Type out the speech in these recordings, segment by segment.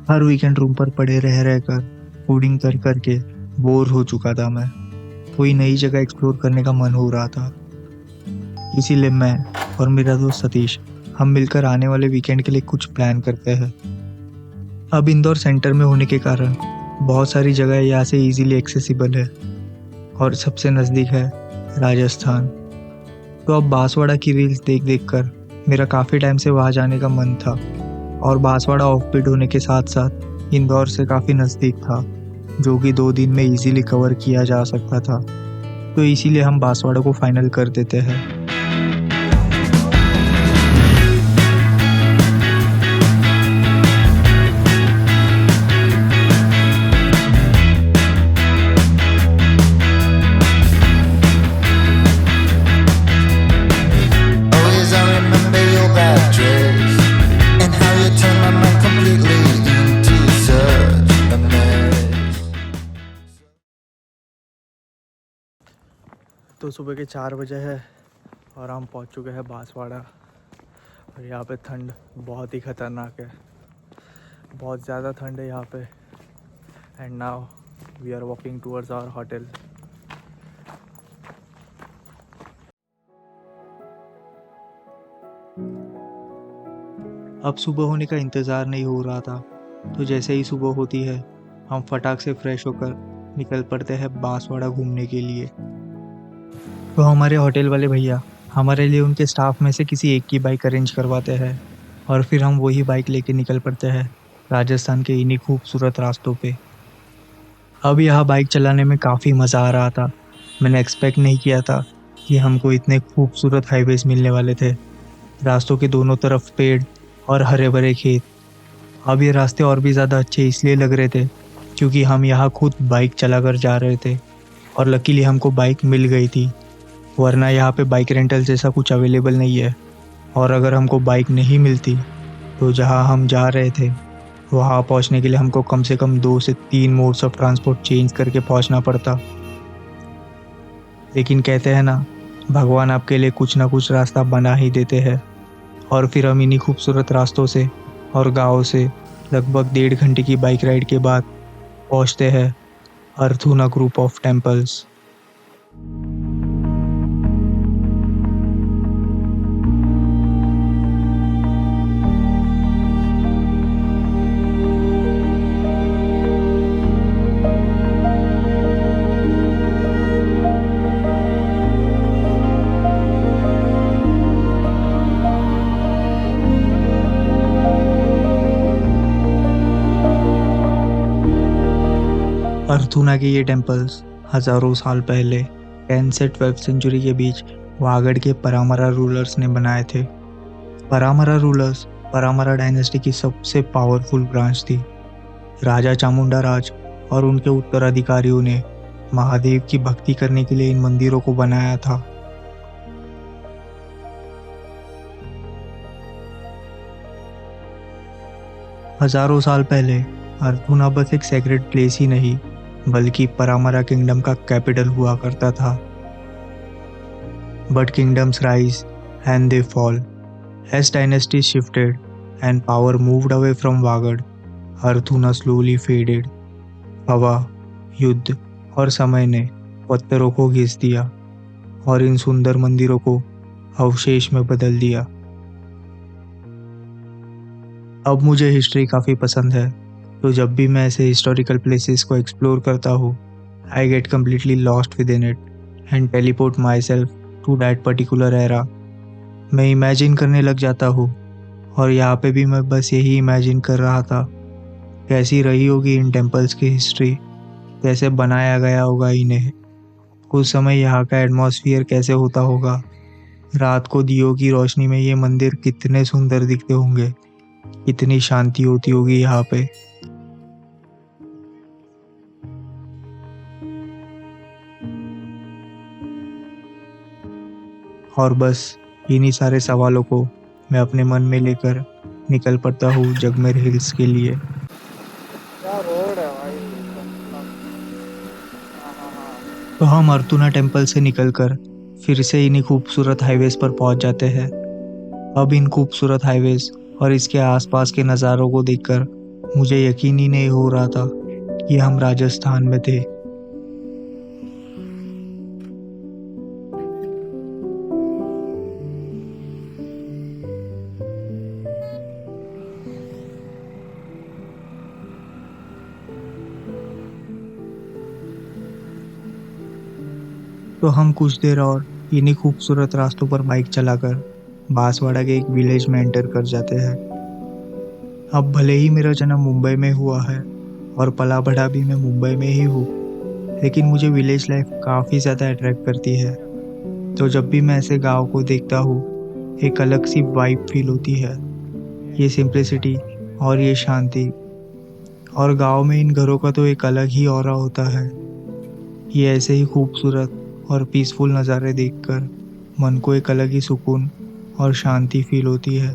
हर weekend room पर पड़े रह रहकर कोडिंग कर करके बोर हो चुका था मैं। कोई नई जगह एक्सप्लोर करने का मन हो रहा था। इसीलिए मैं और मेरा दोस्त सतीश हम मिलकर आने वाले वीकेंड के लिए कुछ प्लान करते हैं। अब इंदौर सेंटर में होने के कारण बहुत सारी जगह यहाँ से इजीली एक्सेसिबल है और सबसे नज़दीक है राजस्थान। तो अब बांसवाड़ा की रील्स देख देख कर मेरा काफ़ी टाइम से वहाँ जाने का मन था और बांसवाड़ा ऑफ बीट होने के साथ साथ इंदौर से काफ़ी नज़दीक था, जो कि 2 दिन में इजीली कवर किया जा सकता था। तो इसीलिए हम बांसवाड़ा को फाइनल कर देते हैं। Always I remember your bad dress and how you turned my mind completely into such a mess. तो सुबह के 4 बजे है और हम पहुंच चुके हैं बांसवाड़ा। और यहाँ पे ठंड बहुत ही ख़तरनाक है, बहुत ज़्यादा ठंड है यहाँ पे। And now we are walking towards our hotel. अब सुबह होने का इंतज़ार नहीं हो रहा था, तो जैसे ही सुबह होती है हम फटाक से फ्रेश होकर निकल पड़ते हैं बांसवाड़ा घूमने के लिए। तो हमारे होटल वाले भैया हमारे लिए उनके स्टाफ में से किसी एक की बाइक अरेंज करवाते हैं और फिर हम वही बाइक लेके निकल पड़ते हैं राजस्थान के इन्हीं खूबसूरत रास्तों पे। अब यहाँ बाइक चलाने में काफ़ी मज़ा आ रहा था। मैंने एक्सपेक्ट नहीं किया था कि हमको इतने खूबसूरत हाईवेज मिलने वाले थे। रास्तों के दोनों तरफ पेड़ और हरे भरे खेत। अब ये रास्ते और भी ज़्यादा अच्छे इसलिए लग रहे थे क्योंकि हम यहाँ खुद बाइक चलाकर जा रहे थे और लकीली हमको बाइक मिल गई थी, वरना यहाँ पे बाइक रेंटल जैसा कुछ अवेलेबल नहीं है। और अगर हमको बाइक नहीं मिलती तो जहाँ हम जा रहे थे वहाँ पहुँचने के लिए हमको कम से कम 2 से 3 मोड्स ऑफ ट्रांसपोर्ट चेंज करके पहुँचना पड़ता। लेकिन कहते हैं ना, भगवान आपके लिए कुछ ना कुछ रास्ता बना ही देते हैं। और फिर हम इन्हीं खूबसूरत रास्तों से और गाँव से लगभग 1.5 घंटे की बाइक राइड के बाद पहुँचते हैं Arthuna group of temples. Arthuna के ये टेम्पल्स हज़ारों साल पहले 10 से 12 सेंचुरी के बीच वागड़ के परामरा रूलर्स ने बनाए थे। परामरा रूलर्स परामरा डायनेस्टी की सबसे पावरफुल ब्रांच थी। राजा चामुंडा राज और उनके उत्तराधिकारियों ने महादेव की भक्ति करने के लिए इन मंदिरों को बनाया था। हजारों साल पहले अर्थूना बस एक सेक्रेड प्लेस ही नहीं बल्कि परामरा किंगडम का कैपिटल हुआ करता था। But kingdoms rise and they fall as dynasty shifted and power moved away from Vagad. Arthuna slowly faded. हवा, युद्ध और समय ने पत्थरों को घिस दिया और इन सुंदर मंदिरों को अवशेष में बदल दिया। अब मुझे हिस्ट्री काफ़ी पसंद है, तो जब भी मैं ऐसे हिस्टोरिकल प्लेसेस को एक्सप्लोर करता हूँ, I get completely lost within it and teleport myself to that particular era. मैं इमेजिन करने लग जाता हूँ और यहाँ पे भी मैं बस यही इमेजिन कर रहा था, कैसी रही होगी इन टेम्पल्स की हिस्ट्री, कैसे बनाया गया होगा इन्हें, उस समय यहाँ का एटमॉस्फेयर कैसे होता होगा, रात को दियों की रोशनी में ये मंदिर कितने सुंदर दिखते होंगे, कितनी शांति होती होगी यहाँ पे। और बस इन्हीं सारे सवालों को मैं अपने मन में लेकर निकल पड़ता हूँ जगमेर हिल्स के लिए। क्या रोड है भाई। तो हम अर्थूना टेम्पल से निकलकर फिर से इन्हीं खूबसूरत हाईवेज पर पहुंच जाते हैं। अब इन खूबसूरत हाईवेज और इसके आसपास के नज़ारों को देखकर मुझे यकीन ही नहीं हो रहा था कि हम राजस्थान में थे। तो हम कुछ देर और इन्हीं खूबसूरत रास्तों पर बाइक चलाकर बांसवाड़ा के एक विलेज में एंटर कर जाते हैं। अब भले ही मेरा जन्म मुंबई में हुआ है और पला बढ़ा भी मैं मुंबई में ही हूँ, लेकिन मुझे विलेज लाइफ काफ़ी ज़्यादा अट्रैक्ट करती है। तो जब भी मैं ऐसे गांव को देखता हूँ, एक अलग सी वाइब फील होती है। ये सिंप्लिसिटी और ये शांति, और गांव में इन घरों का तो एक अलग ही ऑरा होता है। ये ऐसे ही खूबसूरत और पीसफुल नज़ारे देखकर मन को एक अलग ही सुकून और शांति फील होती है।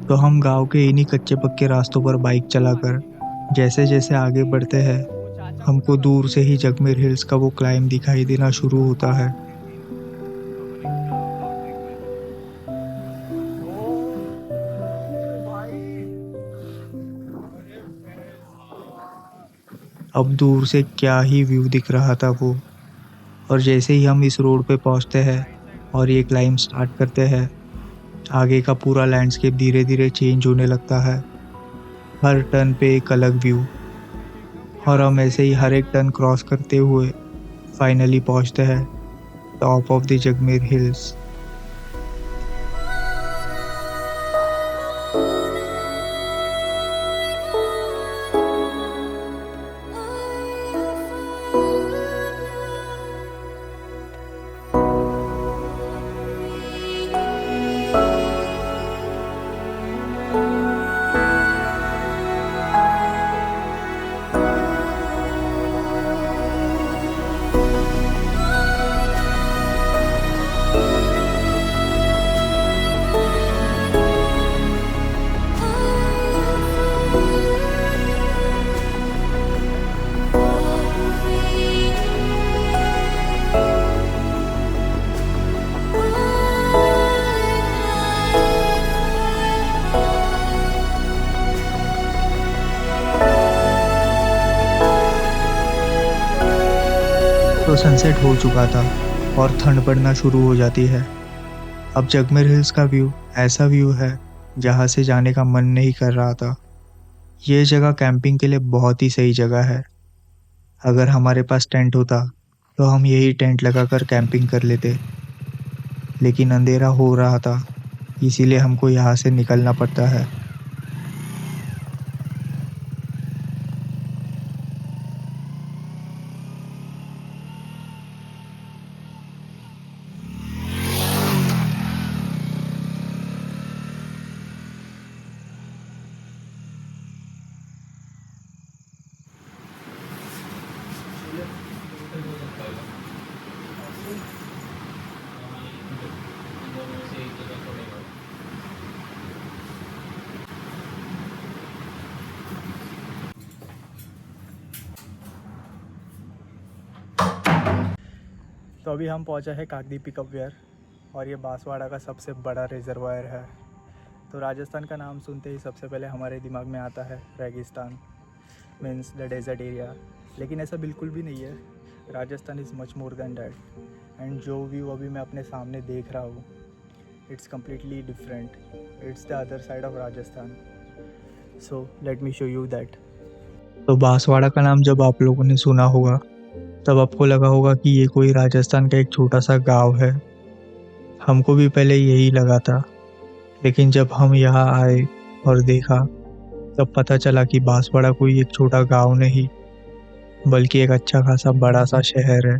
तो हम गांव के इन्हीं कच्चे पक्के रास्तों पर बाइक चलाकर जैसे जैसे आगे बढ़ते हैं, हमको दूर से ही जगमेर हिल्स का वो क्लाइम दिखाई देना शुरू होता है। अब दूर से क्या ही व्यू दिख रहा था वो। और जैसे ही हम इस रोड पे पहुंचते हैं और ये क्लाइम स्टार्ट करते हैं, आगे का पूरा लैंडस्केप धीरे धीरे चेंज होने लगता है। हर टर्न पे एक अलग व्यू, और हम ऐसे ही हर एक टर्न क्रॉस करते हुए फाइनली पहुंचते हैं टॉप ऑफ द जगमेर हिल्स। तो सनसेट हो चुका था और ठंड पड़ना शुरू हो जाती है। अब जगमेर हिल्स का व्यू ऐसा व्यू है जहाँ से जाने का मन नहीं कर रहा था। ये जगह कैंपिंग के लिए बहुत ही सही जगह है। अगर हमारे पास टेंट होता तो हम यही टेंट लगाकर कैंपिंग कर लेते, लेकिन अंधेरा हो रहा था, इसीलिए हमको यहाँ से निकलना पड़ता है। तो अभी हम पहुंचा है काकदी पिकअप वेयर, और ये बांसवाड़ा का सबसे बड़ा रिजर्वायर है। तो राजस्थान का नाम सुनते ही सबसे पहले हमारे दिमाग में आता है रेगिस्तान, मीन्स द डेजर्ट एरिया। लेकिन ऐसा बिल्कुल भी नहीं है। Rajasthan is much more than that. And जो व्यू अभी मैं अपने सामने देख रहा हूँ, it's completely different. It's the other side of Rajasthan. So let me show you that. तो बांसवाड़ा का नाम जब आप लोगों ने सुना होगा, तब आपको लगा होगा कि ये कोई राजस्थान का एक छोटा सा गांव है। हमको भी पहले यही लगा था, लेकिन जब हम यहाँ आए और देखा, तब पता चला कि बांसवाड़ा कोई एक छोटा गांव नहीं, बल्कि एक अच्छा खासा बड़ा सा शहर है।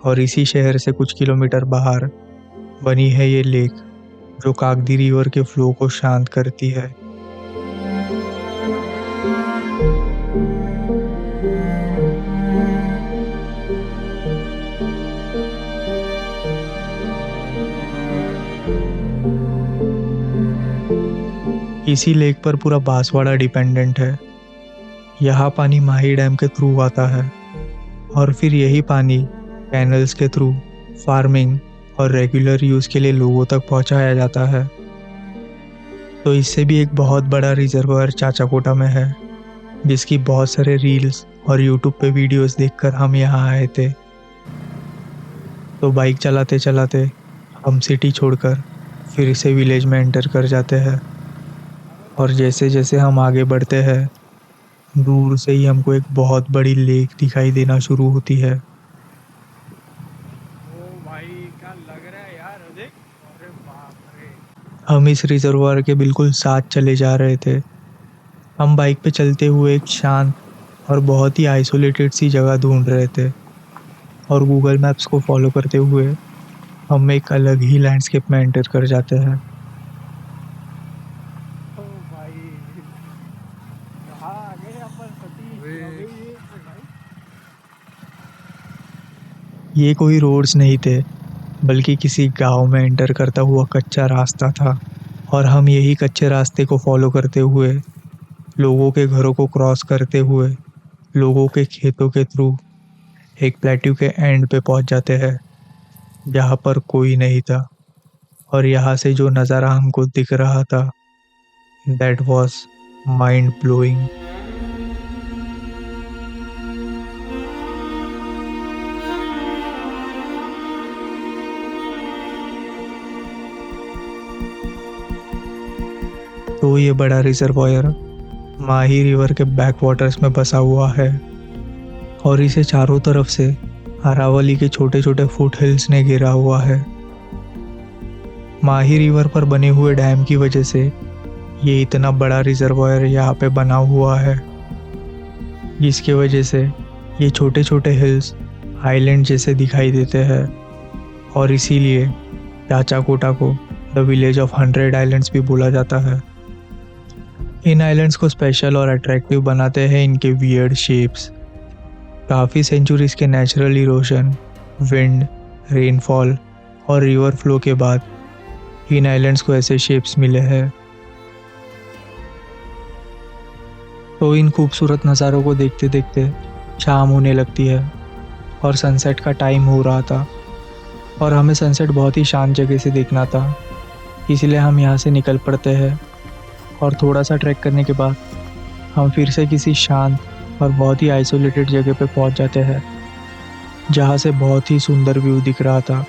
और इसी शहर से कुछ किलोमीटर बाहर बनी है ये लेक, जो काकदी रिवर के फ्लो को शांत करती है। इसी लेक पर पूरा बांसवाड़ा डिपेंडेंट है। यहाँ पानी माही डैम के थ्रू आता है, और फिर यही पानी कैनल्स के थ्रू फार्मिंग और रेगुलर यूज़ के लिए लोगों तक पहुंचाया जाता है। तो इससे भी एक बहुत बड़ा रिजर्वायर चाचाकोटा में है, जिसकी बहुत सारे रील्स और यूट्यूब पे वीडियोस देखकर हम यहाँ आए थे। तो बाइक चलाते चलाते हम सिटी छोड़कर फिर से विलेज में एंटर कर जाते हैं। और जैसे जैसे हम आगे बढ़ते हैं, दूर से ही हमको एक बहुत बड़ी लेक दिखाई देना शुरू होती है। ओ भाई क्या लग रहा है यार, देख। अरे बाप रे। हम इस रिजर्वायर के बिल्कुल साथ चले जा रहे थे। हम बाइक पे चलते हुए एक शांत और बहुत ही आइसोलेटेड सी जगह ढूंढ रहे थे, और गूगल मैप्स को फॉलो करते हुए हम एक अलग ही लैंडस्केप में एंटर कर जाते हैं। ओ भाई कहाँ आ गए अपन सती भाई। ये कोई रोड्स नहीं थे, बल्कि किसी गांव में एंटर करता हुआ कच्चा रास्ता था। और हम यही कच्चे रास्ते को फॉलो करते हुए, लोगों के घरों को क्रॉस करते हुए, लोगों के खेतों के थ्रू एक प्लेट्यू के एंड पे पहुंच जाते हैं, जहाँ पर कोई नहीं था। और यहाँ से जो नज़ारा हमको दिख रहा था, दैट वॉज माइंड ब्लोइंग। तो ये बड़ा रिजर्वायर माही रिवर के बैक वाटर्स में बसा हुआ है, और इसे चारों तरफ से अरावली के छोटे छोटे फुट हिल्स ने घेरा हुआ है। माही रिवर पर बने हुए डैम की वजह से ये इतना बड़ा रिजर्वायर यहाँ पे बना हुआ है, जिसकी वजह से ये छोटे छोटे हिल्स आइलैंड जैसे दिखाई देते हैं। और इसीलिए चाचाकोटा को द विलेज ऑफ 100 आइलैंड्स भी बोला जाता है। इन आइलैंड्स को स्पेशल और अट्रैक्टिव बनाते हैं इनके वियर्ड शेप्स। काफ़ी सेंचुरीज के नेचुरल इरोशन, विंड, रेनफॉल और रिवर फ्लो के बाद इन आइलैंड्स को ऐसे शेप्स मिले हैं। तो इन खूबसूरत नज़ारों को देखते देखते शाम होने लगती है और सनसेट का टाइम हो रहा था, और हमें सनसेट बहुत ही शांत जगह से देखना था। इसलिए हम यहाँ से निकल पड़ते हैं, और थोड़ा सा ट्रैक करने के बाद हम फिर से किसी शांत और बहुत ही आइसोलेटेड जगह पे पहुँच जाते हैं, जहाँ से बहुत ही सुंदर व्यू दिख रहा था।